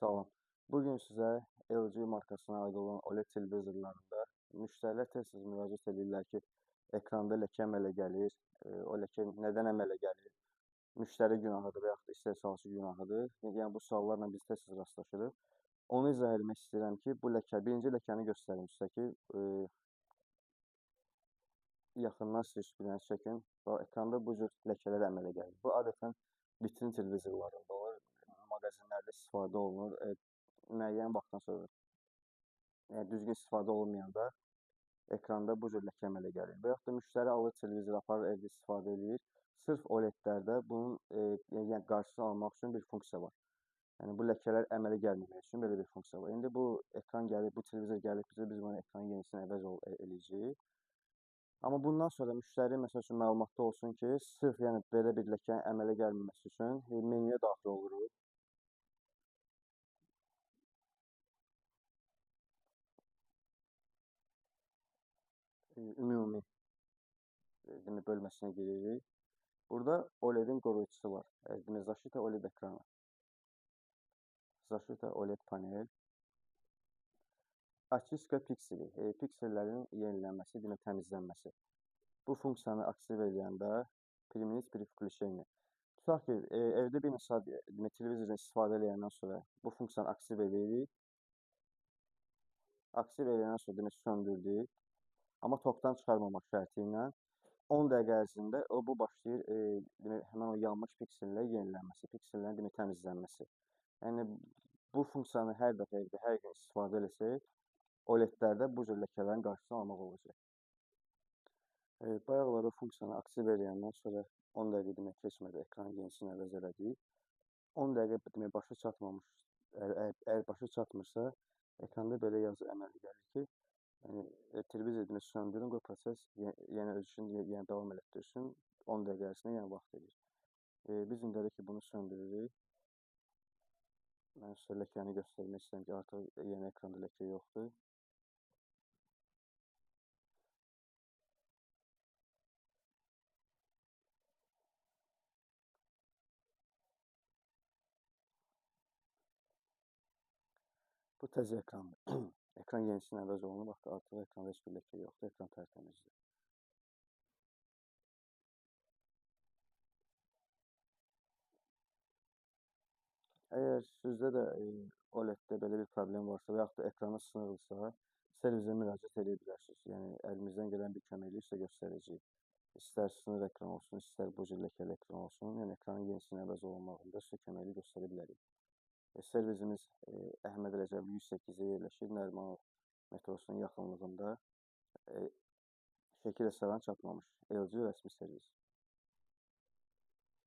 Salam. Bugün sizə LG markasına aid olan OLED televizorlarında müştərilər tez-tez müraciət edirlər ki, ekranda ləkə əmələ gəlir, o ləkə nədən əmələ gəlir, müştəri günahıdır və yaxud da istehsalçı günahıdır. Yəni bu suallarla biz tez-tez rastlaşırıq. Onu izah etmək istəyirəm ki, bu ləkə, birinci ləkəni göstərim sizə ki, yaxından siz bir dənə çəkin. Ekranda bu cür ləkələr əmələ gəlir. Bu adətən vitrin televizorlarında olur, mağazinlərdə istifadə olunur. Müəyyən vaxtdan sonra düzgün istifadə olunmayanda ekranda bu cür ləkə əmələ gəlir. Və yaxud da müştəri alır televizoru, aparır evdə istifadə edir. Sırf OLED-lərdə bunun yəni qarşısını almaq üçün bir funksiya var. Yəni bu ləkələr əmələ gəlməmək üçün belə bir funksiya var. İndi bu ekran gəlib, bu televizor gəlib, biz bunu ekranın yenisini əvəz eləyəcəyik. Amma bundan sonra müştəri məsəl üçün məlumatda olsun ki, sırf yəni belə bir ləkənin əmələ gəlməməsi üçün menyuya daxil oluruq. Ümumi bölməsinə giririk. Burada OLED-in qoruyucusu var. Защита OLED ekrana. Защита OLED panel. Очистка pikseli, piksellərin yenilənməsi, təmizlənməsi. Bu funksiyanı aktiv edəndə применить при включении. Tutaq ki, evdə bir saat televizordan istifadə edəndən sonra bu funksiyanı aktiv edirik. Aktiv edəndən sonra söndürdük. Amma tokdan çıxarmamaq şərti ilə 10 dəqiqə ərzində bu başlayır həmin o yanmış piksellər yenilənməsi, piksellərin təmizlənməsi. Yəni bu funksiyanı hər dəfə evdə, hər gün istifadə etsək, OLED-lərdə bu cür ləkələrin qarşısını almaq olacaq. Bayaqlar o funksiyanı aktiv edəndən sonra 10 dəqiqə keçmədi, ekranın yenisini əvəz elədik. 10 dəqiqə başa çatmamış, əgər başa çatmırsa, ekranda belə yazı əmələ gəlir ki, televizor söndürün, qoy proses yenə öz işini davam elətdirsin, 10 dəqiqə ərzində yenə vaxt edir. Biz indəlik ki, bunu söndürürük. Mən sizə ləkəni göstərmək istəyirəm ki, artıq yeni ekranda ləkə yoxdur. Bu təzə ekrandır. Ekran yenisini əvəz olunur. Bax, artıq ekranda heç bir ləkə yoxdur. Ekran tərtəmizdir. Əgər sizdə də OLED-də belə bir problem varsa və yaxud da ekranı sınıqlısa, servisə müraciət edə bilərsiniz. Yəni əlimizdən gələn bir köməklik sizə göstərəcəyik. İstər sınıq ekran olsun, istər bu cür ləkəli ekran olsun, yəni ekranın yenisini əvəz olunmağında sizə köməklik göstərə bilərik. Servisimiz Əhməd Rəcəbli 108-də yerləşir, Nərimanov metrosunun yaxınlığında. Şəki restoran çatmamış, LG rəsmi servis.